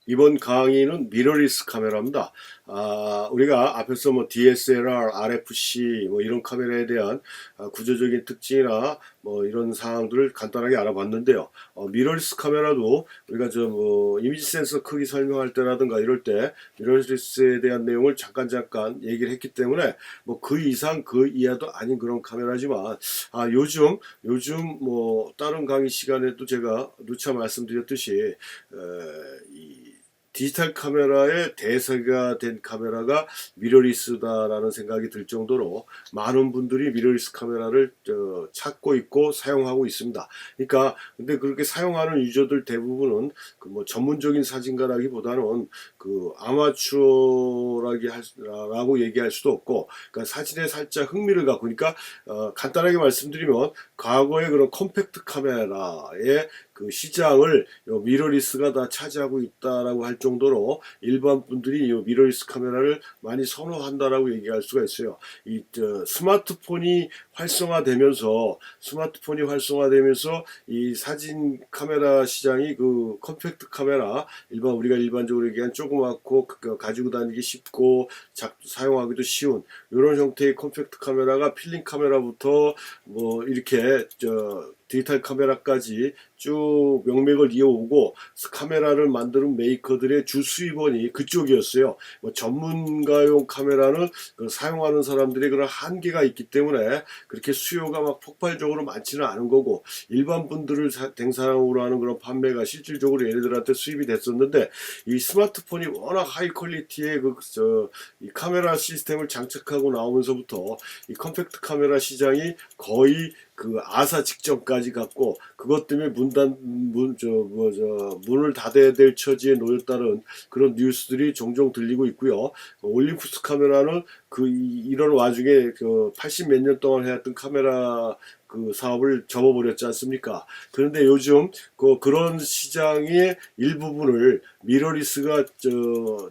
이번 강의는 미러리스 카메라입니다. 우리가 앞에서 뭐 DSLR, RFC 뭐 이런 카메라에 대한 구조적인 특징이나 뭐 이런 사항들을 간단하게 알아봤는데요. 미러리스 카메라도 우리가 뭐 이미지 센서 크기 설명할 때라든가 이럴 때 미러리스에 대한 내용을 잠깐 얘기를 했기 때문에 뭐 그 이상 그 이하도 아닌 그런 카메라지만 요즘 뭐 다른 강의 시간에도 제가 누차 말씀드렸듯이 이 디지털 카메라의 대세가 된 카메라가 미러리스다라는 생각이 들 정도로 많은 분들이 미러리스 카메라를 찾고 있고 사용하고 있습니다. 그러니까 근데 그렇게 사용하는 유저들 대부분은 그 뭐 전문적인 사진가라기보다는 그 아마추어라고 얘기할 수도 없고, 그러니까 사진에 살짝 흥미를 갖고, 그러니까 간단하게 말씀드리면 과거의 그런 컴팩트 카메라의 그 시장을 미러리스가 다 차지하고 있다라고 할 정도로 일반 분들이 이 미러리스 카메라를 많이 선호한다라고 얘기할 수가 있어요. 이 스마트폰이 활성화되면서 이 사진 카메라 시장이 그 컴팩트 카메라, 우리가 일반적으로 얘기한 조그맣고 가지고 다니기 쉽고 사용하기도 쉬운 이런 형태의 컴팩트 카메라가 필름 카메라부터 뭐 이렇게 디지털 카메라까지 쭉 명맥을 이어오고 카메라를 만드는 메이커들의 주 수입원이 그쪽이었어요. 뭐 전문가용 카메라는 그 사용하는 사람들의 그런 한계가 있기 때문에 그렇게 수요가 막 폭발적으로 많지는 않은 거고, 일반 분들을 대상으로 하는 그런 판매가 실질적으로 얘네들한테 수입이 됐었는데, 이 스마트폰이 워낙 하이 퀄리티의 이 카메라 시스템을 장착하고 나오면서부터 이 컴팩트 카메라 시장이 거의 그 아사 직전까지 갔고, 그것 때문에 문을 닫아야 될 처지에 놓였다는 그런 뉴스들이 종종 들리고 있고요. 올림푸스 카메라는 이런 와중에 그 80 몇 년 동안 해왔던 카메라 그 사업을 접어버렸지 않습니까? 그런데 요즘 그런 시장의 일부분을 미러리스가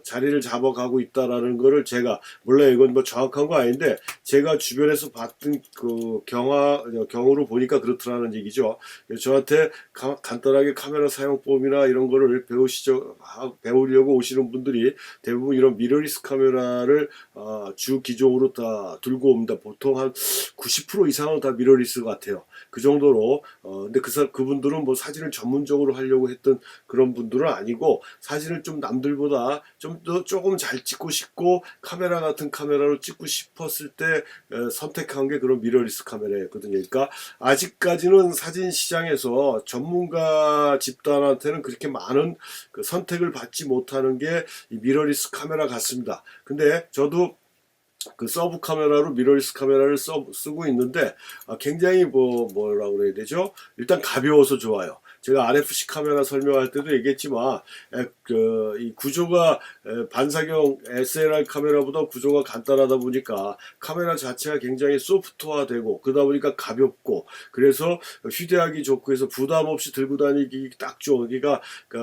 자리를 잡아가고 있다라는 거를 제가, 물론 이건 뭐 정확한 거 아닌데 제가 주변에서 봤던 그 경우로 보니까 그렇더라는 얘기죠. 저한테 간단하게 카메라 사용법이나 이런 거를 배우려고 오시는 분들이 대부분 이런 미러리스 카메라를 주 기종으로 다 들고 옵니다. 보통 한 90% 이상은 다 미러리스 같아요. 그 정도로 근데 그분들은 뭐 사진을 전문적으로 하려고 했던 그런 분들은 아니고, 사진을 좀 남들보다 좀 더 조금 잘 찍고 싶고 카메라 같은 카메라로 찍고 싶었을 때 선택한 게 그런 미러리스 카메라였거든요. 그러니까 아직까지는 사진 시장에서 전문가 집단한테는 그렇게 많은 그 선택을 받지 못하는 게 이 미러리스 카메라 같습니다. 근데 저도 그 서브 카메라로 미러리스 카메라를 쓰고 있는데 굉장히 뭐라고 그래야 되죠? 일단 가벼워서 좋아요. 제가 RFC 카메라 설명할 때도 얘기했지만 이 구조가 반사경 SLR 카메라보다 구조가 간단하다 보니까 카메라 자체가 굉장히 소프트화되고, 그러다 보니까 가볍고, 그래서 휴대하기 좋고 해서 부담 없이 들고 다니기 딱 좋으니까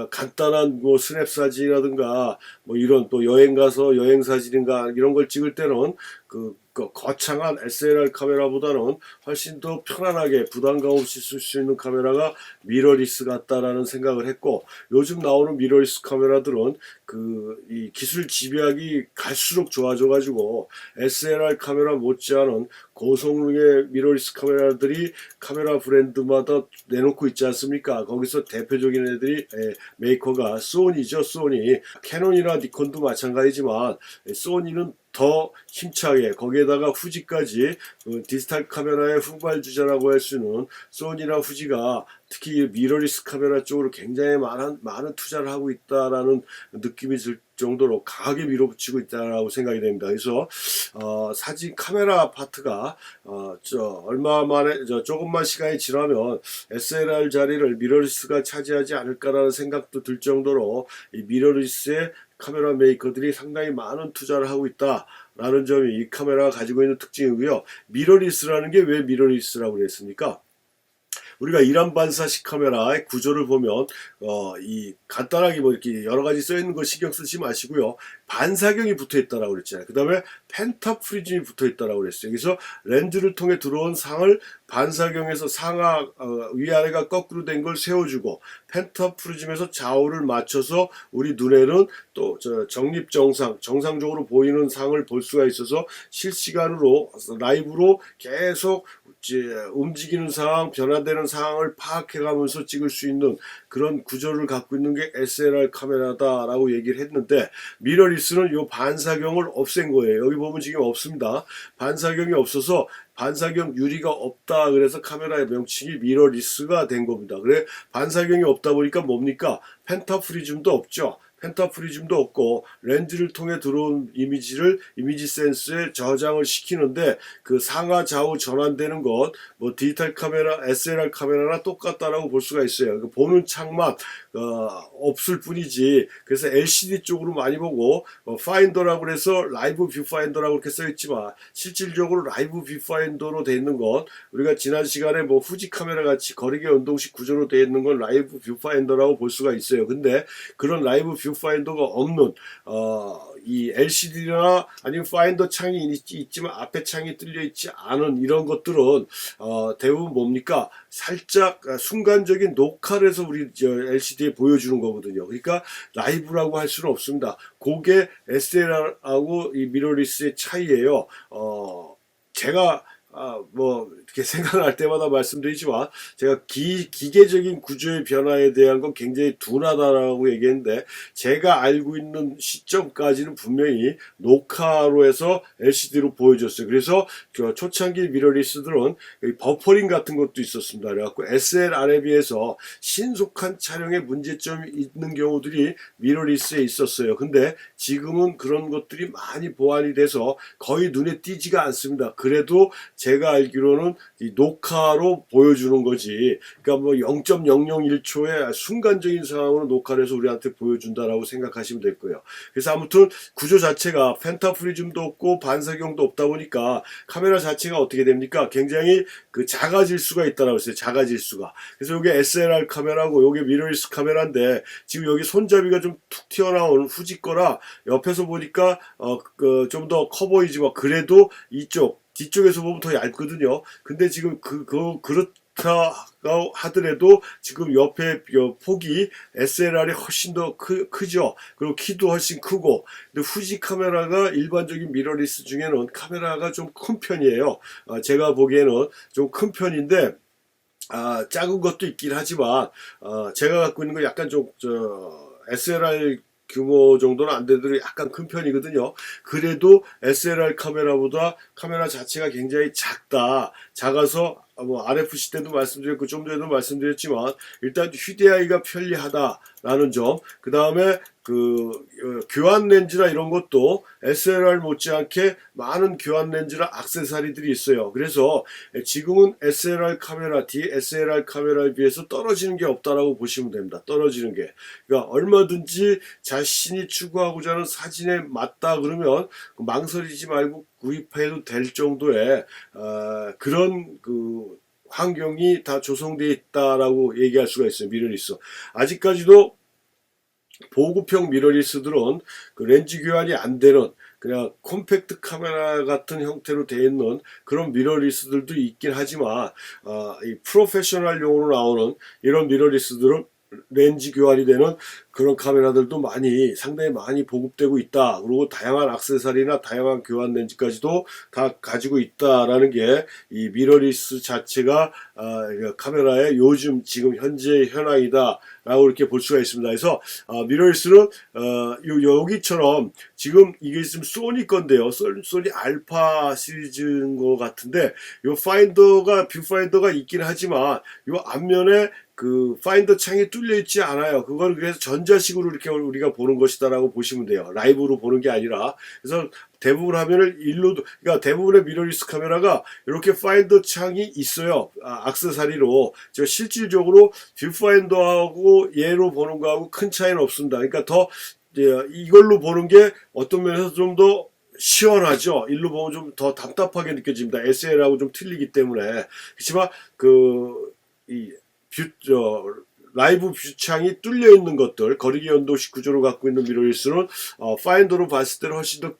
간단한 뭐 스냅 사진이라든가 뭐 이런 또 여행 가서 여행 사진인가 이런 걸 찍을 때는 그 거창한 SLR 카메라보다는 훨씬 더 편안하게 부담감 없이 쓸 수 있는 카메라가 미러리스 같다라는 생각을 했고, 요즘 나오는 미러리스 카메라들은 이 기술 집약이 갈수록 좋아져가지고 SLR 카메라 못지않은 고성능의 미러리스 카메라들이 카메라 브랜드마다 내놓고 있지 않습니까? 거기서 대표적인 애들이 메이커가 소니죠. 소니. 캐논이나 니콘도 마찬가지지만 소니는 더 힘차게, 거기에다가 후지까지 디지털 카메라의 후발주자라고 할 수 있는 소니나 후지가 특히 미러리스 카메라 쪽으로 굉장히 많은 투자를 하고 있다라는 느낌이 들 정도로 강하게 밀어붙이고 있다라고 생각이 됩니다. 그래서 사진 카메라 파트가 얼마 만에 조금만 시간이 지나면 SLR 자리를 미러리스가 차지하지 않을까라는 생각도 들 정도로 이 미러리스의 카메라 메이커들이 상당히 많은 투자를 하고 있다라는 점이 이 카메라가 가지고 있는 특징이고요. 미러리스라는 게 왜 미러리스라고 그랬습니까? 우리가 일반 반사식 카메라의 구조를 보면 이 간단하게 뭐 이렇게 여러 가지 써 있는 거 신경 쓰지 마시고요. 반사경이 붙어 있다라고 그랬잖아요. 그 다음에 펜타프리즘이 붙어 있다라고 그랬어요. 그래서 렌즈를 통해 들어온 상을 반사경에서 상하 위아래가 거꾸로 된 걸 세워주고 펜타프리즘에서 좌우를 맞춰서 우리 눈에는 또 정립 정상적으로 보이는 상을 볼 수가 있어서 실시간으로 라이브로 계속 움직이는 상황, 변화되는 상황을 파악해가면서 찍을 수 있는 그런 구조를 갖고 있는 게 SLR 카메라다라고 얘기를 했는데, 미러리스는 이 반사경을 없앤 거예요. 여기 보면 지금 없습니다. 반사경이 없어서 반사경 유리가 없다. 그래서 카메라의 명칭이 미러리스가 된 겁니다. 그래 반사경이 없다 보니까 뭡니까? 펜타프리즘도 없죠. 펜타프리즘도 없고 렌즈를 통해 들어온 이미지를 이미지 센서에 저장을 시키는데 그 상하 좌우 전환되는 것 뭐 디지털 카메라 SLR 카메라나 똑같다라고 볼 수가 있어요. 그 보는 창만 없을 뿐이지. 그래서 LCD 쪽으로 많이 보고 파인더라고 해서 라이브 뷰파인더라고 이렇게 써있지만 실질적으로 라이브 뷰파인더로 되어 있는 건 우리가 지난 시간에 뭐 후지 카메라 같이 거리계 연동식 구조로 되어 있는 건 라이브 뷰파인더라고 볼 수가 있어요. 근데 그런 라이브 뷰파인더가 없는 이 LCD나 아니면 파인더 창이 있지만 앞에 창이 뚫려 있지 않은 이런 것들은 대부분 뭡니까? 살짝 순간적인 녹화를 해서 우리 LCD에 보여주는 거거든요. 그러니까 라이브라고 할 수는 없습니다. 그게 SLR하고 이 미러리스의 차이예요. 제가 뭐 이렇게 생각날 때마다 말씀드리지만 제가 기계적인 구조의 변화에 대한 건 굉장히 둔하다라고 얘기했는데, 제가 알고 있는 시점까지는 분명히 녹화로 해서 LCD로 보여줬어요. 그래서 초창기 미러리스들은 버퍼링 같은 것도 있었습니다. 그래갖고 SLR에 비해서 신속한 촬영에 문제점이 있는 경우들이 미러리스에 있었어요. 근데 지금은 그런 것들이 많이 보완이 돼서 거의 눈에 띄지가 않습니다. 그래도 제가 알기로는 이 녹화로 보여주는 거지. 그러니까 뭐 0.001초의 순간적인 상황으로 녹화를 해서 우리한테 보여준다라고 생각하시면 될 거예요. 그래서 아무튼 구조 자체가 펜타프리즘도 없고 반사경도 없다 보니까 카메라 자체가 어떻게 됩니까? 굉장히 작아질 수가 있다라고 했어요. 작아질 수가. 그래서 이게 SLR 카메라고 이게 미러리스 카메라인데 지금 여기 손잡이가 좀 툭 튀어나온 후지 거라 옆에서 보니까 좀 더 커 보이지만 그래도 뒤쪽에서 보면 더 얇거든요. 근데 지금 그렇다 하더라도 지금 옆에 폭이 SLR이 훨씬 더 크죠. 그리고 키도 훨씬 크고. 근데 후지 카메라가 일반적인 미러리스 중에는 카메라가 좀 큰 편이에요. 제가 보기에는 좀 큰 편인데 작은 것도 있긴 하지만 제가 갖고 있는 건 약간 좀 SLR 규모 정도는 안 되더라도 약간 큰 편이거든요. 그래도 SLR 카메라보다 카메라 자체가 굉장히 작아서 뭐 RFC 때도 말씀드렸고 좀 전에도 말씀드렸지만 일단 휴대하기가 편리하다라는 점, 그 다음에 교환 렌즈나 이런 것도 SLR 못지않게 많은 교환 렌즈나 액세서리들이 있어요. 그래서 지금은 SLR 카메라, DSLR 카메라에 비해서 떨어지는 게 없다라고 보시면 됩니다. 떨어지는 게. 그러니까 얼마든지 자신이 추구하고자 하는 사진에 맞다 그러면 망설이지 말고 구입해도 될 정도의 그런 환경이 다 조성되어 있다라고 얘기할 수가 있어요. 미러리스. 아직까지도 보급형 미러리스들은 렌즈 교환이 안 되는 그냥 콤팩트 카메라 같은 형태로 되어 있는 그런 미러리스들도 있긴 하지만 이 프로페셔널용으로 나오는 이런 미러리스들은 렌즈 교환이 되는 그런 카메라들도 상당히 많이 보급되고 있다. 그리고 다양한 액세서리나 다양한 교환 렌즈까지도 다 가지고 있다라는 게 이 미러리스 자체가 카메라의 요즘 지금 현재 현황이다라고 이렇게 볼 수가 있습니다. 그래서 미러리스는 여기처럼 지금 이게 지금 소니 건데요. 소니 알파 시리즈인 것 같은데 요 뷰파인더가 있긴 하지만 요 앞면에 파인더 창이 뚫려 있지 않아요. 그걸 그래서 전자식으로 이렇게 우리가 보는 것이다라고 보시면 돼요. 라이브로 보는 게 아니라. 그래서 대부분 화면을 그러니까 대부분의 미러리스 카메라가 이렇게 파인더 창이 있어요. 액세서리로. 실질적으로 뷰파인더하고 얘로 보는 거하고 큰 차이는 없습니다. 그러니까 이걸로 보는 게 어떤 면에서 좀 더 시원하죠. 일로 보면 좀 더 답답하게 느껴집니다. SL하고 좀 틀리기 때문에. 그렇지만 이 라이브 뷰창이 뚫려 있는 것들, 거리기 연도식 구조를 갖고 있는 미러리스는 파인더로 봤을 때는 훨씬 더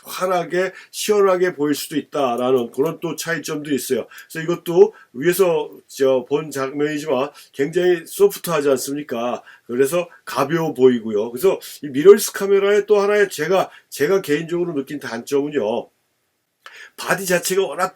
환하게 시원하게 보일 수도 있다라는 그런 또 차이점도 있어요. 그래서 이것도 위에서 본 장면이지만 굉장히 소프트하지 않습니까? 그래서 가벼워 보이고요. 그래서 이 미러리스 카메라의 또 하나의 제가 개인적으로 느낀 단점은요. 바디 자체가 워낙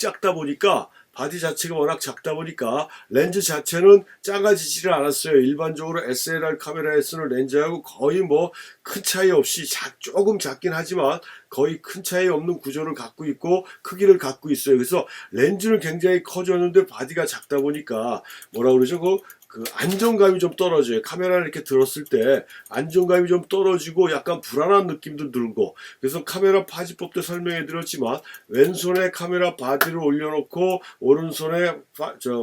렌즈 자체는 작아지지를 않았어요. 일반적으로 SLR 카메라에 쓰는 렌즈하고 거의 뭐 큰 차이 없이 조금 작긴 하지만 거의 큰 차이 없는 구조를 갖고 있고 크기를 갖고 있어요. 그래서 렌즈는 굉장히 커졌는데 바디가 작다 보니까 뭐라 그러죠? 그 안정감이 좀 떨어져요. 카메라를 이렇게 들었을 때 안정감이 좀 떨어지고 약간 불안한 느낌도 들고, 그래서 카메라 파지법도 설명해 드렸지만 왼손에 카메라 바디를 올려놓고 오른손에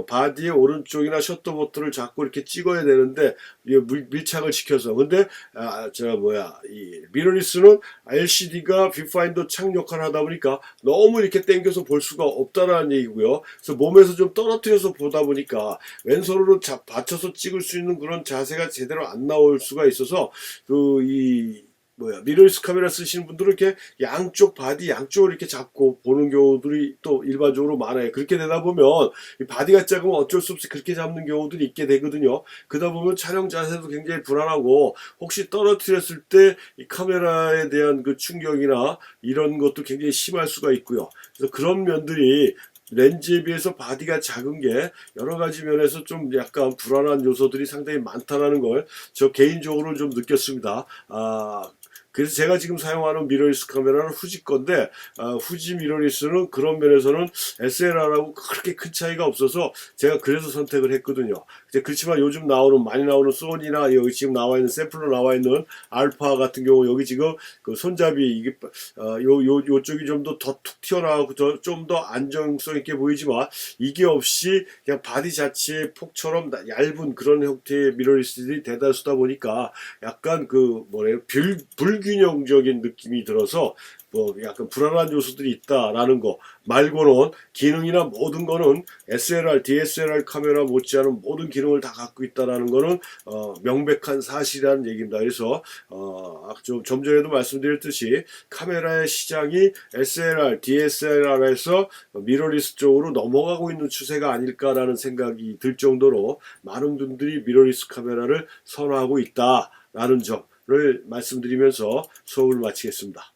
바디의 오른쪽이나 셔터 버튼을 잡고 이렇게 찍어야 되는데 밀착을 시켜서. 근데 이 미러리스는 LCD가 뷰파인더 창 역할을 하다 보니까 너무 이렇게 당겨서 볼 수가 없다라는 얘기고요. 그래서 몸에서 좀 떨어뜨려서 보다 보니까 왼손으로 받쳐서 찍을 수 있는 그런 자세가 제대로 안 나올 수가 있어서 미러리스 카메라 쓰시는 분들은 이렇게 양쪽 바디 양쪽을 이렇게 잡고 보는 경우들이 또 일반적으로 많아요. 그렇게 되다 보면 바디가 작으면 어쩔 수 없이 그렇게 잡는 경우들이 있게 되거든요. 그러다 보면 촬영 자세도 굉장히 불안하고 혹시 떨어뜨렸을 때 이 카메라에 대한 그 충격이나 이런 것도 굉장히 심할 수가 있고요. 그래서 그런 면들이 렌즈에 비해서 바디가 작은 게 여러 가지 면에서 좀 약간 불안한 요소들이 상당히 많다는 걸 저 개인적으로 좀 느꼈습니다. 그래서 제가 지금 사용하는 미러리스 카메라는 후지 건데 후지 미러리스는 그런 면에서는 SLR하고 그렇게 큰 차이가 없어서 제가 그래서 선택을 했거든요. 그렇지만 요즘 많이 나오는 소니나 여기 지금 나와 있는 샘플로 나와 있는 알파 같은 경우 여기 지금 그 손잡이 이게 요쪽이 좀 더 툭 튀어나오고 좀 더 안정성 있게 보이지만 이게 없이 그냥 바디 자체의 폭처럼 얇은 그런 형태의 미러리스들이 대다수다 보니까 약간 불균형적인 느낌이 들어서 약간 불안한 요소들이 있다라는 거 말고는 기능이나 모든 거는 SLR, DSLR 카메라 못지않은 모든 기능을 다 갖고 있다라는 거는 명백한 사실이라는 얘기입니다. 그래서 좀 전에도 말씀드렸듯이 카메라의 시장이 SLR, DSLR에서 미러리스 쪽으로 넘어가고 있는 추세가 아닐까라는 생각이 들 정도로 많은 분들이 미러리스 카메라를 선호하고 있다라는 점을 말씀드리면서 수업을 마치겠습니다.